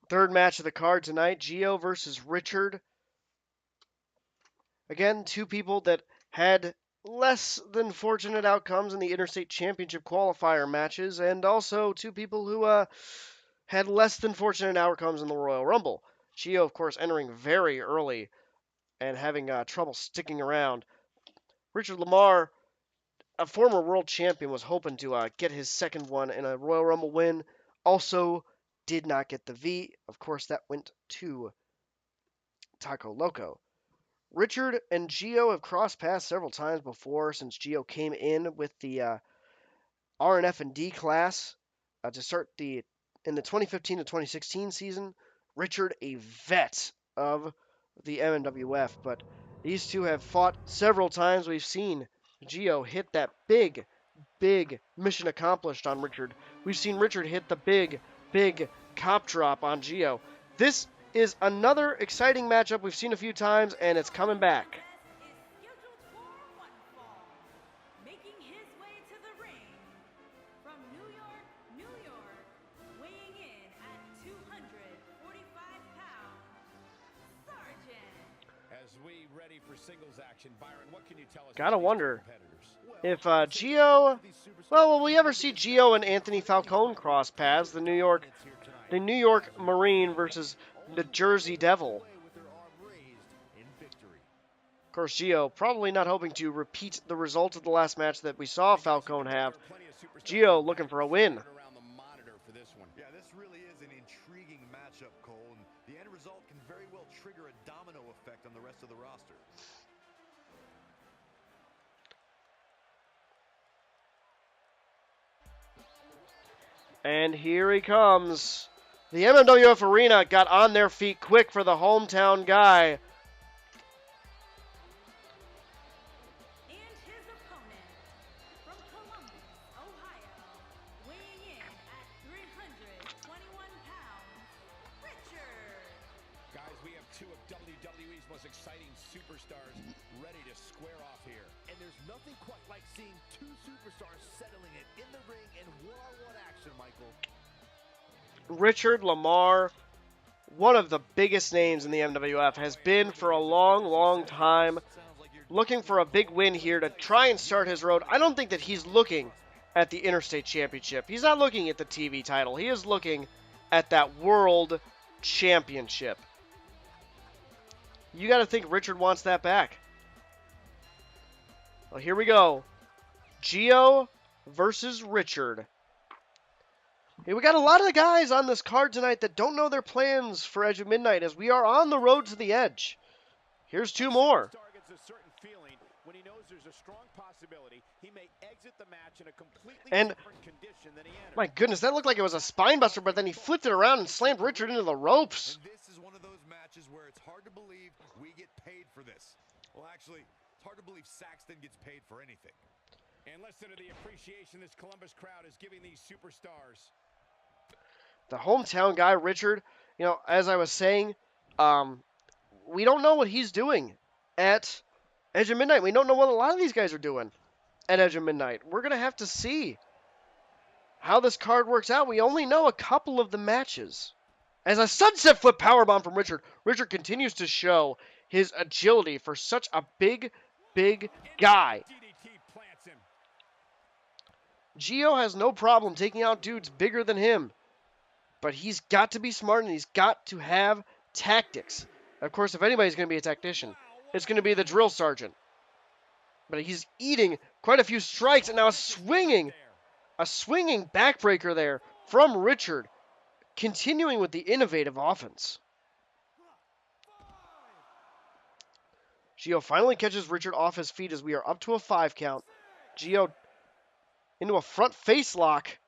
Third match of the card tonight, Gio versus Richard. Again, two people that had less than fortunate outcomes in the Interstate Championship qualifier matches, and also two people who had less than fortunate outcomes in the Royal Rumble. Gio, of course, entering very early and having trouble sticking around. Richard Lamar, a former world champion, was hoping to get his second one in a Royal Rumble win. Also, did not get the V. Of course, that went to Taco Loco. Richard and Gio have crossed paths several times before since Gio came in with the RNF and D class to start in the 2015 to 2016 season. Richard, a vet of the MMWF, but these two have fought several times. We've seen Gio hit that big mission accomplished on Richard. We've seen Richard hit the big cop drop on Gio. This is another exciting matchup we've seen a few times, and it's coming back. Gotta wonder if Gio, well, will we ever see Gio and Anthony Falcone cross paths? The New York Marine versus the Jersey Devil. Of course, Gio probably not hoping to repeat the result of the last match that we saw Falcone have. Gio looking for a win. Yeah, this really is an intriguing matchup, Cole, and the end result can very well trigger a domino effect on the rest of the roster. And here he comes. The MMWF Arena got on their feet quick for the hometown guy. And his opponent from Columbus, Ohio, weighing in at 321 pounds, Richard. Guys, we have two of WWE's most exciting superstars ready to square off here. And there's nothing quite like seeing two superstars settling it in the ring in one-on-one action, Michael. Richard Lamar, one of the biggest names in the MWF, has been for a long time, looking for a big win here to try and start his road. I don't think that he's looking at the Interstate Championship. He's not looking at the TV title. He is looking at that World Championship. You got to think Richard wants that back. Well, here we go. Gio versus Richard. Hey, we got a lot of the guys on this card tonight that don't know their plans for Edge of Midnight as we are on the road to the Edge. Here's two more. Gets a certain feeling when he knows there's a strong possibility he may exit the match in a completely different condition than he entered. My goodness, that looked like it was a spine buster, but then he flipped it around and slammed Richard into the ropes. And this is one of those matches where it's hard to believe we get paid for this. Well, actually, it's hard to believe Saxton gets paid for anything. And listen to the appreciation this Columbus crowd is giving these superstars. The hometown guy, Richard, as I was saying, we don't know what he's doing at Edge of Midnight. We don't know what a lot of these guys are doing at Edge of Midnight. We're going to have to see how this card works out. We only know a couple of the matches. As a sunset flip powerbomb from Richard, Richard continues to show his agility for such a big guy. Gio has no problem taking out dudes bigger than him. But he's got to be smart and he's got to have tactics. Of course, if anybody's going to be a tactician, it's going to be the drill sergeant. But he's eating quite a few strikes and now a swinging backbreaker there from Richard, continuing with the innovative offense. Gio finally catches Richard off his feet as we are up to a 5 count. Gio into a front face lock.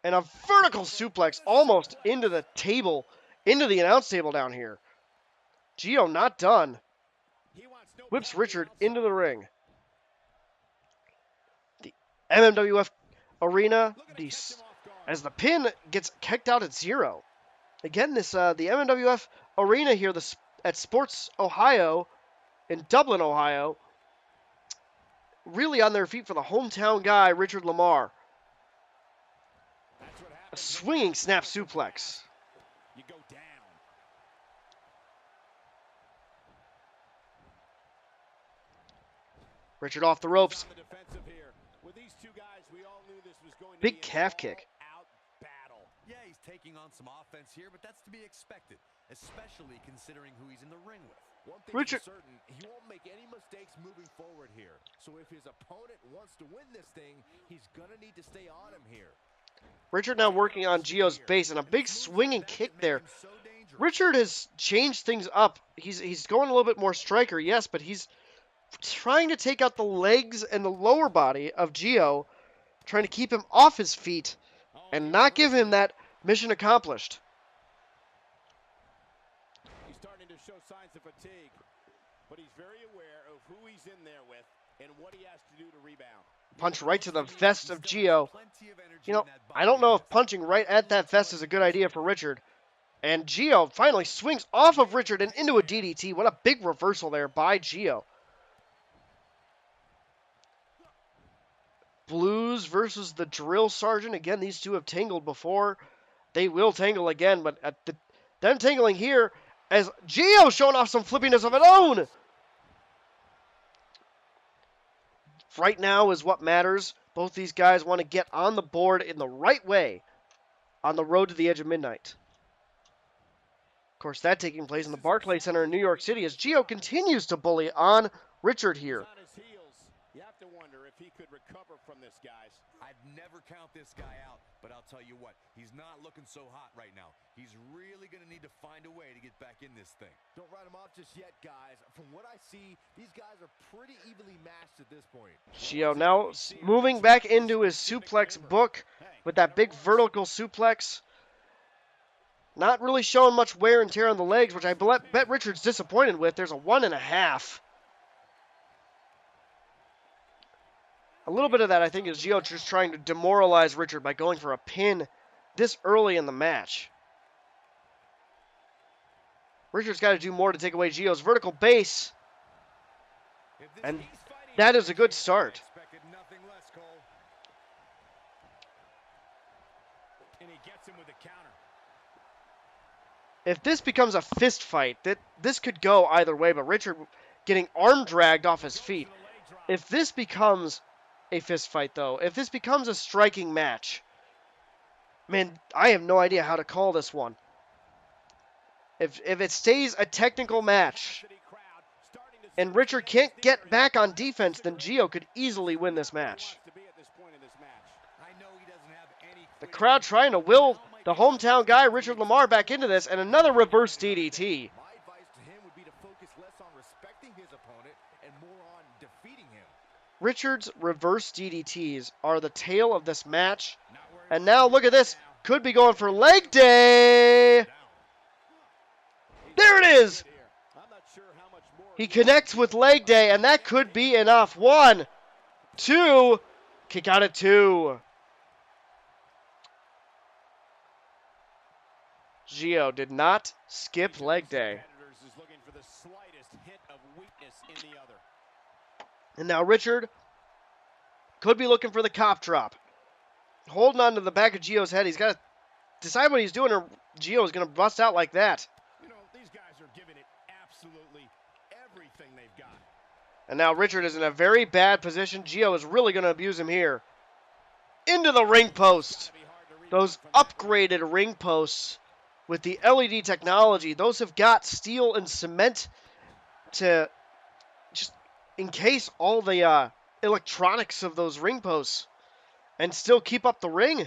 And a vertical suplex almost into the table, into the announce table down here. Gio not done. Whips Richard into the ring. The MMWF Arena, as the pin gets kicked out at 0. Again, the MMWF Arena here at Sports Ohio, in Dublin, Ohio, really on their feet for the hometown guy, Richard Lamar. A swinging snap suplex. You go down. Richard off the ropes. On the defensive here. With these two guys, we all knew this was going to Big be calf an kick. all-out battle. Yeah, he's taking on some offense here, but that's to be expected, especially considering who he's in the ring with. One thing's Richard. for certain, he won't make any mistakes moving forward here. So if his opponent wants to win this thing, he's gonna need to stay on him here. Richard now working on Gio's base, and a big swinging kick there. Richard has changed things up. He's going a little bit more striker, yes, but he's trying to take out the legs and the lower body of Gio, trying to keep him off his feet and not give him that mission accomplished. He's starting to show signs of fatigue, but he's very aware of who he's in there with and what he has to do to rebound. Punch right to the vest of Gio. You know, I don't know if punching right at that vest is a good idea for Richard. And Gio finally swings off of Richard and into a DDT. What a big reversal there by Gio. Blues versus the Drill Sergeant. Again, these two have tangled before. They will tangle again, but at them tangling here as Gio showing off some flippiness of its own. Right now is what matters. Both these guys want to get on the board in the right way on the road to the edge of midnight. Of course, that taking place in the Barclays Center in New York City as Gio continues to bully on Richard here. On his heels. You have to wonder if he could recover from this, guys. I'd never count this guy out, but I'll tell you what, he's not looking so hot right now. He's really going to need to find a way to get back in this thing. Don't write him off just yet, guys. From what I see, these guys are pretty evenly matched at this point. Gio now moving back into his suplex book with that big vertical suplex. Not really showing much wear and tear on the legs, which I bet Richard's disappointed with. There's a 1.5. A little bit of that, I think, is Gio just trying to demoralize Richard by going for a pin this early in the match. Richard's got to do more to take away Gio's vertical base. And that is a good start. And he gets him with a counter. If this becomes a fist fight, this could go either way, but Richard getting arm dragged off his feet. If this becomes a fist fight, though, if this becomes a striking match, man, I have no idea how to call this one. If it stays a technical match and Richard can't get back on defense, then Gio could easily win this match. The crowd trying to will the hometown guy, Richard Lamar, back into this, and another reverse DDT. My advice to him would be to focus less on respecting his opponent and more on defeating him. Richard's reverse DDTs are the tail of this match. And now look at this. Could be going for leg day. There it is. He connects with leg day, and that could be enough. 1, 2, kick out at 2. Gio did not skip leg day. And now Richard could be looking for the cop drop. Holding on to the back of Gio's head. He's got to decide what he's doing, or Gio is going to bust out like that. You know, these guys are giving it absolutely everything they've got. And now Richard is in a very bad position. Gio is really going to abuse him here. Into the ring post. Those upgraded ring posts with the LED technology, those have got steel and cement to just encase all the electronics of those ring posts and still keep up the ring.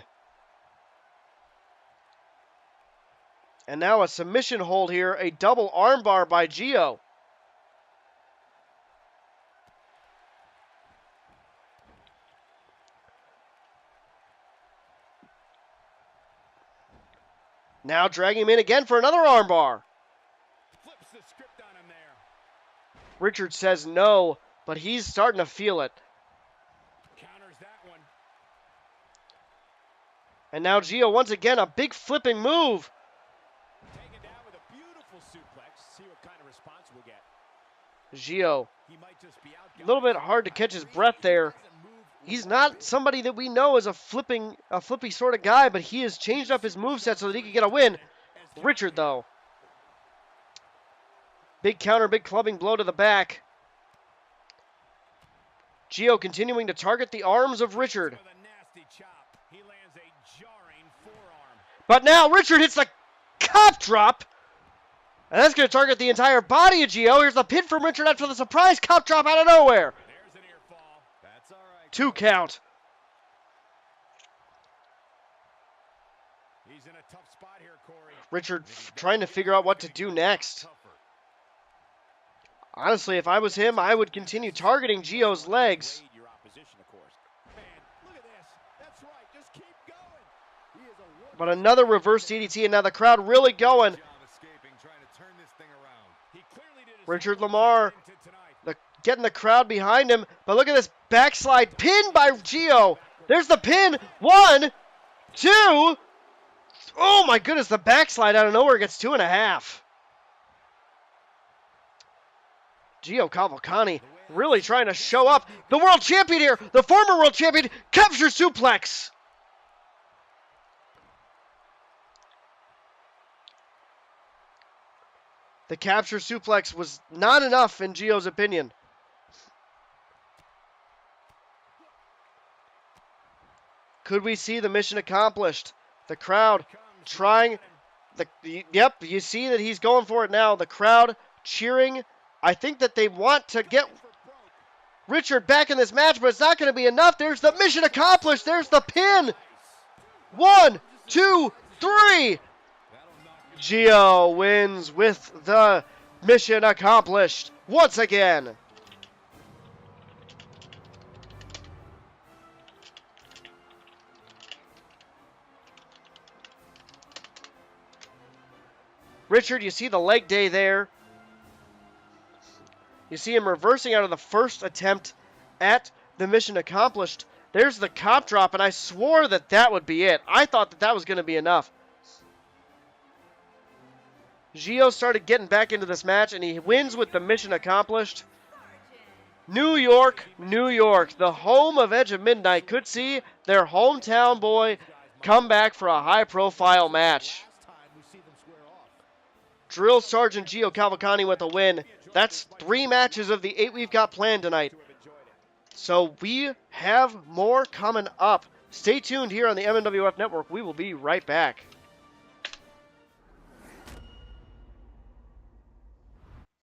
And now a submission hold here, a double armbar by Gio. Now dragging him in again for another armbar. Flips the script on him there. Richard says no, but he's starting to feel it. Counters that one. And now Gio, once again, a big flipping move. Taken down with a beautiful suplex. See what kind of response we'll get. Gio, He might just be out. a little bit hard to catch his breath there. He's not somebody that we know as a flippy sort of guy, but he has changed up his moveset so that he can get a win. Richard, though. Big counter, big clubbing blow to the back. Gio continuing to target the arms of Richard. With a nasty chop, he lands a jarring forearm. But now Richard hits the cop drop. And that's going to target the entire body of Gio. Here's the pin from Richard after the surprise cop drop out of nowhere. There's an ear fall. That's all right. 2 count. He's in a tough spot here, Corey. Richard trying to figure out what to do next. Honestly, if I was him, I would continue targeting Gio's legs. Your opposition, of course. Man, look at this. That's right. Just keep going. He is a But another reverse DDT, and now the crowd really going. Job escaping, trying to turn this thing around. He clearly did his Richard homework Lamar into tonight. getting the crowd behind him. But look at this backslide pin by Gio. There's the pin. 1, 2. Oh my goodness, the backslide out of nowhere gets 2.5. Gio Cavalcante really trying to show up. The world champion here, the former world champion, capture suplex. The capture suplex was not enough in Gio's opinion. Could we see the mission accomplished? The crowd trying. Yep, you see that he's going for it now. The crowd cheering. I think that they want to get Richard back in this match, but it's not going to be enough. There's the mission accomplished. There's the pin. 1, 2, 3. Gio wins with the mission accomplished once again. Richard, you see the leg day there. You see him reversing out of the first attempt at the mission accomplished. There's the cop drop, and I swore that that would be it. I thought that that was going to be enough. Gio started getting back into this match, and he wins with the mission accomplished. New York, New York, the home of Edge of Midnight, could see their hometown boy come back for a high-profile match. Drill Sergeant Gio Cavalcante with a win. That's 3 matches of the 8 we've got planned tonight. So we have more coming up. Stay tuned here on the MMWF Network. We will be right back.